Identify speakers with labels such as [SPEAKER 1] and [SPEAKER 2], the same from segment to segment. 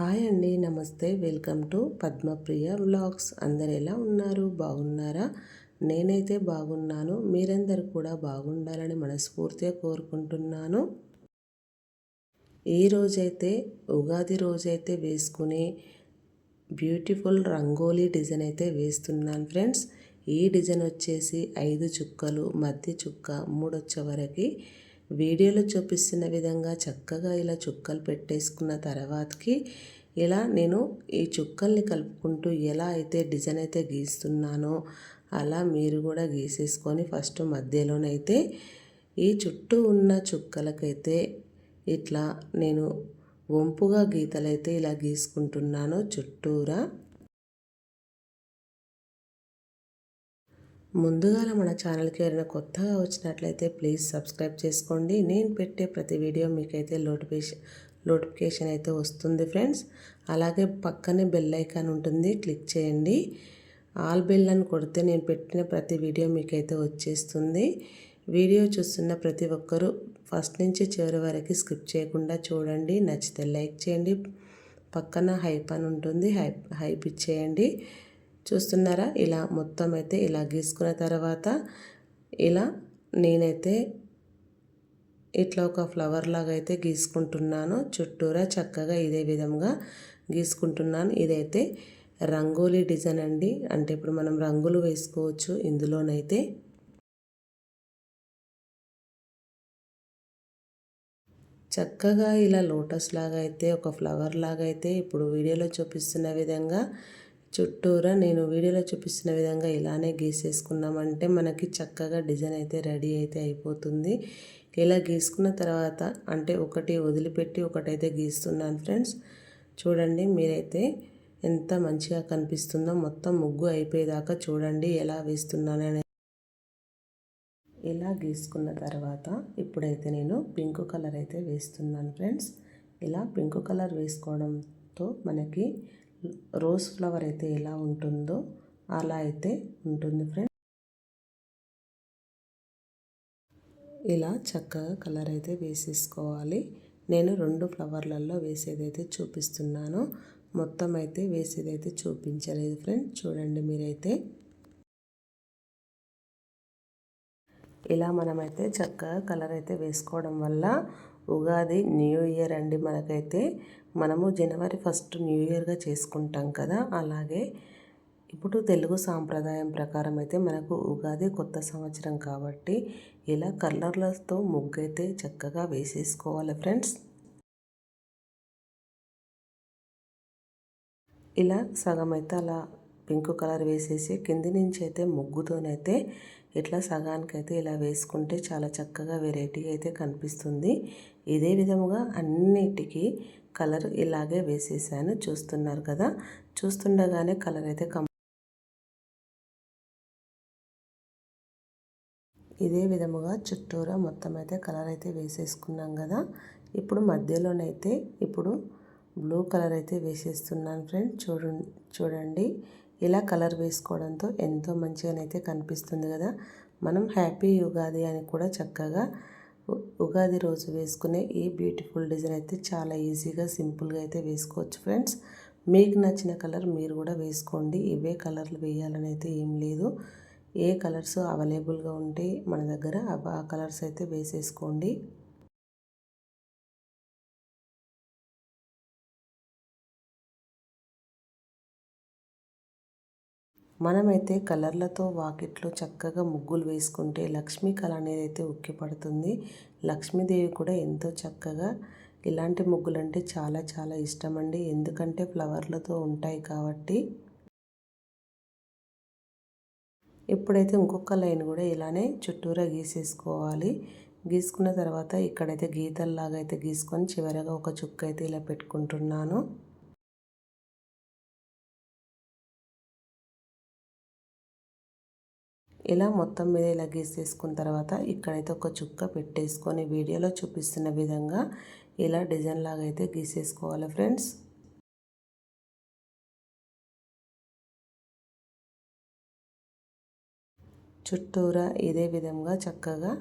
[SPEAKER 1] Hi అండి, నమస్తే. Welcome to Padmapriya vlogs. అందరు ఎలా ఉన్నారు? బాగున్నారా? నేనైతే బాగున్నాను. మీరందరూ కూడా బాగుండాలని మనస్ఫూర్తిగా కోరుకుంటున్నాను. ఈరోజైతే ఉగాది రోజైతే వేసుకునే బ్యూటిఫుల్ రంగోలీ డిజైన్ అయితే వేస్తున్నాను ఫ్రెండ్స్. ఈ డిజైన్ వచ్చేసి 5 చుక్కలు, మధ్య చుక్క 3 వచ్చే వరకు వీడియోలో చూపిస్తున్న విధంగా చక్కగా ఇలా చుక్కలు పెట్టేసుకున్న తర్వాతకి ఇలా నేను ఈ చుక్కల్ని కలుపుకుంటూ ఎలా అయితే డిజైన్ అయితే గీస్తున్నానో అలా మీరు కూడా గీసేసుకొని ఫస్ట్ మధ్యలోనైతే ఈ చుట్టూ ఉన్న చుక్కలకైతే ఇట్లా నేను వంపుగా గీతలైతే ఇలా గీసుకుంటున్నాను చుట్టూరా. ముందుగా మన ఛానల్కి ఎవరైనా కొత్తగా వచ్చినట్లయితే ప్లీజ్ సబ్స్క్రైబ్ చేసుకోండి. నేను పెట్టే ప్రతి వీడియో మీకైతే నోటిఫికేషన్ అయితే వస్తుంది ఫ్రెండ్స్. అలాగే పక్కనే బెల్ ఐకాన్ ఉంటుంది, క్లిక్ చేయండి. ఆల్ బెల్ అని కొడితే నేను పెట్టిన ప్రతి వీడియో మీకైతే వచ్చేస్తుంది. వీడియో చూస్తున్న ప్రతి ఒక్కరూ ఫస్ట్ నుంచి చివరి వరకు స్కిప్ చేయకుండా చూడండి. నచ్చితే లైక్ చేయండి. పక్కన హైప్ అని ఉంటుంది, హైప్ ఇచ్చేయండి. చూస్తున్నారా? ఇలా మొత్తం అయితే ఇలా గీసుకున్న తర్వాత ఇలా నేనైతే ఇట్లా ఒక ఫ్లవర్ లాగా అయితే గీసుకుంటున్నాను. చుట్టూరా చక్కగా ఇదే విధంగా గీసుకుంటున్నాను. ఇదైతే రంగోలీ డిజైన్ అండి. అంటే ఇప్పుడు మనం రంగులు వేసుకోవచ్చు ఇందులోనైతే. చక్కగా ఇలా లోటస్ లాగా అయితే ఒక ఫ్లవర్ లాగా అయితే ఇప్పుడు వీడియోలో చూపిస్తున్న విధంగా చుట్టూరా నేను వీడియోలో చూపిస్తున్న విధంగా ఇలానే గీసేసుకున్నామంటే మనకి చక్కగా డిజైన్ అయితే రెడీ అయితే అయిపోతుంది. ఇలా గీసుకున్న తర్వాత అంటే ఒకటి వదిలిపెట్టి ఒకటైతే గీస్తున్నాను ఫ్రెండ్స్. చూడండి మీరైతే ఎంత మంచిగా కనిపిస్తుందో. మొత్తం ముగ్గు అయిపోయేదాకా చూడండి ఎలా వేస్తున్నానని. ఇలా గీసుకున్న తర్వాత ఇప్పుడైతే నేను పింక్ కలర్ అయితే వేస్తున్నాను ఫ్రెండ్స్. ఇలా పింక్ కలర్ వేసుకోవడంతో మనకి రోజ్ ఫ్లవర్ అయితే ఎలా ఉంటుందో అలా అయితే ఉంటుంది ఫ్రెండ్స్. ఇలా చక్కగా కలర్ అయితే వేసేసుకోవాలి. నేను 2 ఫ్లవర్లలో వేసేదైతే చూపిస్తున్నాను. మొత్తం అయితే వేసేదైతే చూపించలేదు ఫ్రెండ్స్. చూడండి మీరైతే ఇలా మనమైతే చక్కగా కలర్ అయితే వేసుకోవడం వల్ల ఉగాది న్యూ ఇయర్ అండి మనకైతే. మనము జనవరి 1 న్యూ ఇయర్గా చేసుకుంటాం కదా, అలాగే ఇప్పుడు తెలుగు సాంప్రదాయం ప్రకారం అయితే మనకు ఉగాది కొత్త సంవత్సరం కాబట్టి ఇలా కలర్లతో ముగ్గు అయితే చక్కగా వేసేసుకోవాలి ఫ్రెండ్స్. ఇలా సగం అయితే అలా పింక్ కలర్ వేసేసి కింది నుంచి అయితే ముగ్గుతోనైతే ఇట్లా సగానికైతే ఇలా వేసుకుంటే చాలా చక్కగా వెరైటీగా అయితే కనిపిస్తుంది. ఇదే విధముగా అన్నిటికీ కలర్ ఇలాగే వేసేసాను. చూస్తున్నారు కదా, చూస్తుండగానే కలర్ అయితే ఇదే విధముగా చుట్టూరా మొత్తం అయితే కలర్ అయితే వేసేసుకున్నాం కదా. ఇప్పుడు మధ్యలోనైతే ఇప్పుడు బ్లూ కలర్ అయితే వేసేస్తున్నాను ఫ్రెండ్స్. చూడండి ఇలా కలర్ వేసుకోవడంతో ఎంతో మంచిగానైతే కనిపిస్తుంది కదా. మనం హ్యాపీ ఉగాది అని కూడా చక్కగా ఉగాది రోజు వేసుకునే ఈ బ్యూటిఫుల్ డిజైన్ అయితే చాలా ఈజీగా సింపుల్గా అయితే వేసుకోవచ్చు ఫ్రెండ్స్. మీకు నచ్చిన కలర్ మీరు కూడా వేసుకోండి. ఇవే కలర్లు వేయాలని అయితే ఏం లేదు. ఏ కలర్స్ అవైలబుల్గా ఉంటే మన దగ్గర ఆ కలర్స్ అయితే వేసేసుకోండి. మనమైతే కలర్లతో వాకిట్లో చక్కగా ముగ్గులు వేసుకుంటే లక్ష్మీ కళ అనేది అయితే ఉక్కిపడుతుంది. లక్ష్మీదేవి కూడా ఎంతో చక్కగా ఇలాంటి ముగ్గులు అంటే చాలా చాలా ఇష్టం అండి. ఎందుకంటే ఫ్లవర్లతో ఉంటాయి కాబట్టి. ఇప్పుడైతే ఇంకొక లైన్ కూడా ఇలానే చుట్టూరా గీసేసుకోవాలి. గీసుకున్న తర్వాత ఇక్కడైతే గీతల్లాగా అయితే గీసుకొని చివరగా ఒక చుక్క అయితే ఇలా పెట్టుకుంటున్నాను. ఇలా మొత్తం మీద ఇలా గీసేసుకున్న తర్వాత ఇక్కడైతే ఒక చుక్క పెట్టేసుకొని వీడియోలో చూపిస్తున్న విధంగా ఇలా డిజైన్ లాగా అయితే గీసేసుకోవాలి ఫ్రెండ్స్. చుట్టూరా ఇదే విధంగా చక్కగా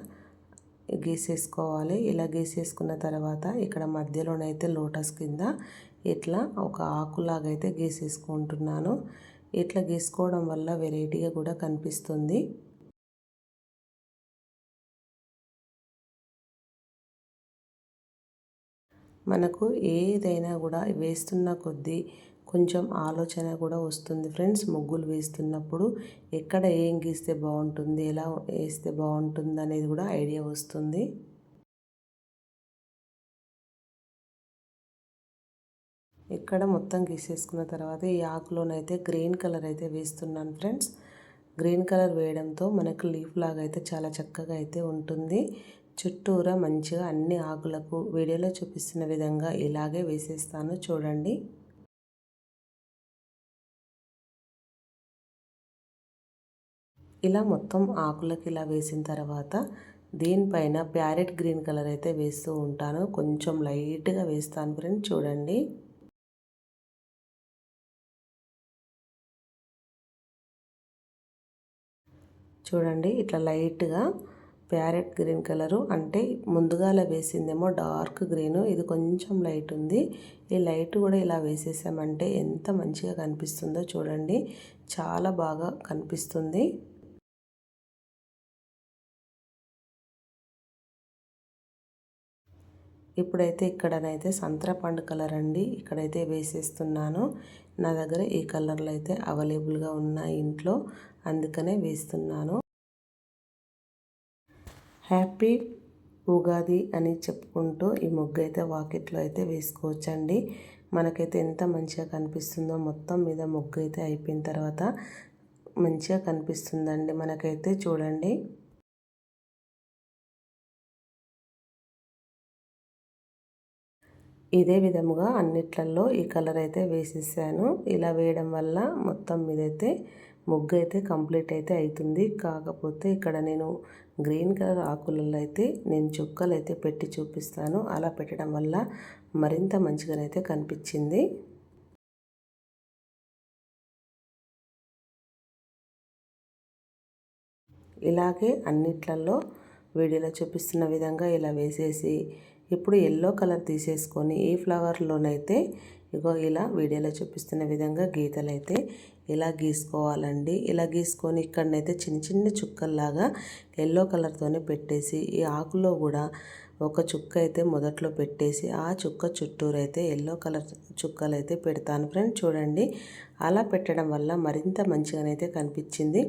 [SPEAKER 1] గీసేసుకోవాలి. ఇలా గీసేసుకున్న తర్వాత ఇక్కడ మధ్యలోనైతే లోటస్ కింద ఇట్లా ఒక ఆకులాగా అయితే గీసేసుకుంటున్నాను. ఇట్లా గీసుకోవడం వల్ల వెరైటీగా కూడా కనిపిస్తుంది. మనకు ఏదైనా కూడా వేస్తున్న కొద్దీ కొంచెం ఆలోచన కూడా వస్తుంది ఫ్రెండ్స్. ముగ్గులు వేస్తున్నప్పుడు ఎక్కడ ఏం గీస్తే బాగుంటుంది, ఎలా వేస్తే బాగుంటుంది అనేది కూడా ఐడియా వస్తుంది. ఇక్కడ మొత్తం గీసేసుకున్న తర్వాత ఈ ఆకులోనైతే గ్రీన్ కలర్ అయితే వేస్తున్నాను ఫ్రెండ్స్. గ్రీన్ కలర్ వేయడంతో మనకు లీఫ్ లాగా అయితే చాలా చక్కగా అయితే ఉంటుంది. చుట్టూరా మంచిగా అన్ని ఆకులకు వీడియోలో చూపిస్తున్న విధంగా ఇలాగే వేసేస్తాను చూడండి. ఇలా మొత్తం ఆకులకి ఇలా వేసిన తర్వాత దీనిపైన ప్యారెట్ గ్రీన్ కలర్ అయితే వేస్తూ ఉంటాను. కొంచెం లైట్గా వేస్తాను ఫ్రెండ్స్ చూడండి. చూడండి ఇట్లా లైట్గా ప్యారెట్ గ్రీన్ కలరు, అంటే ముందుగాల వేసిందేమో డార్క్ గ్రీను, ఇది కొంచెం లైట్ ఉంది. ఈ లైట్ కూడా ఇలా వేసేసామంటే ఎంత మంచిగా కనిపిస్తుందో చూడండి, చాలా బాగా కనిపిస్తుంది. ఇప్పుడైతే ఇక్కడనైతే సంత్రా పండు కలర్ అండి, ఇక్కడైతే వేసేస్తున్నాను. నా దగ్గర ఈ కలర్లు అయితే అవైలబుల్గా ఉన్నాయి ఇంట్లో, అందుకనే వేస్తున్నాను. హ్యాపీ ఉగాది అని చెప్పుకుంటూ ఈ ముగ్గు అయితే వాకిట్లో అయితే వేసుకోవచ్చండి. మనకైతే ఎంత మంచిగా కనిపిస్తుందో, మొత్తం మీద ముగ్గు అయితే అయిపోయిన తర్వాత మంచిగా కనిపిస్తుందండి మనకైతే చూడండి. ఇదే విధముగా అన్నిట్లలో ఈ కలర్ అయితే వేసేసాను. ఇలా వేయడం వల్ల మొత్తం మీదైతే ముగ్గు అయితే కంప్లీట్ అయితే అవుతుంది. కాకపోతే ఇక్కడ నేను గ్రీన్ కలర్ ఆకులలో అయితే నేను చుక్కలు అయితే పెట్టి చూపిస్తాను. అలా పెట్టడం వల్ల మరింత మంచిగానైతే కనిపించింది. ఇలాగే అన్నిట్లలో వీడియోలో చూపిస్తున్న విధంగా ఇలా వేసేసి ఇప్పుడు ఎల్లో కలర్ తీసేసుకొని ఈ ఫ్లవర్లోనైతే ఇగో ఇలా వీడియోలో చూపిస్తున్న విధంగా గీతలు అయితే ఇలా గీసుకోవాలండి. ఇలా గీసుకొని ఇక్కడనైతే చిన్న చిన్న చుక్కల్లాగా ఎల్లో కలర్తోనే పెట్టేసి ఈ ఆకులో కూడా ఒక చుక్క అయితే మొదట్లో పెట్టేసి ఆ చుక్క చుట్టూరు అయితే ఎల్లో కలర్ చుక్కలు అయితే పెడతాను ఫ్రెండ్ చూడండి. అలా పెట్టడం వల్ల మరింత మంచిగానైతే కనిపించింది.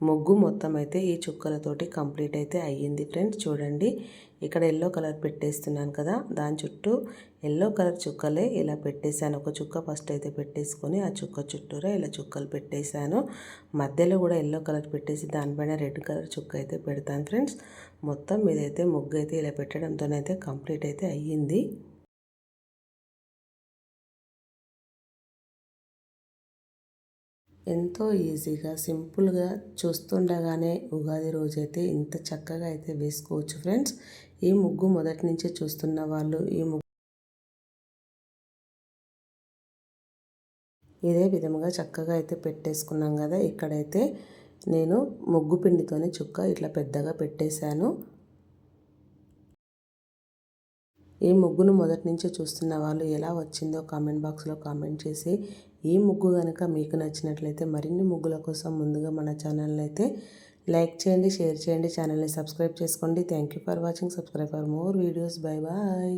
[SPEAKER 1] ముగ్గు మొత్తం అయితే ఈ చుక్కలతోటి కంప్లీట్ అయితే అయ్యింది ఫ్రెండ్స్ చూడండి. ఇక్కడ ఎల్లో కలర్ పెట్టేస్తున్నాను కదా, దాని చుట్టూ ఎల్లో కలర్ చుక్కలే ఇలా పెట్టేశాను. ఒక చుక్క ఫస్ట్ అయితే పెట్టేసుకొని ఆ చుక్క చుట్టూరా ఇలా చుక్కలు పెట్టేశాను. మధ్యలో కూడా ఎల్లో కలర్ పెట్టేసి దానిపైన రెడ్ కలర్ చుక్క అయితే పెడతాను ఫ్రెండ్స్. మొత్తం మీదైతే ముగ్గు అయితే ఇలా పెట్టడంతోనైతే కంప్లీట్ అయితే అయ్యింది. ఎంతో ఈజీగా సింపుల్గా చూస్తుండగానే ఉగాది రోజైతే ఇంత చక్కగా అయితే వేసుకోవచ్చు ఫ్రెండ్స్. ఈ ముగ్గు మొదటి నుంచే చూస్తున్న వాళ్ళు ఇదే విధముగా చక్కగా అయితే పెట్టేసుకున్నాం కదా. ఇక్కడైతే నేను ముగ్గు పిండితోనే చుక్క ఇట్లా పెద్దగా పెట్టేశాను. ఈ ముగ్గును మొదటి నుంచే చూస్తున్న వాళ్ళు ఎలా వచ్చిందో కామెంట్ బాక్స్లో కామెంట్ చేసి, ఈ ముగ్గు కనుక మీకు నచ్చినట్లయితే మరిన్ని ముగ్గుల కోసం ముందుగా మన ఛానల్ని అయితే లైక్ చేయండి, షేర్ చేయండి, ఛానల్ని సబ్స్క్రైబ్ చేసుకోండి. Thank you for watching. Subscribe for more videos. Bye bye.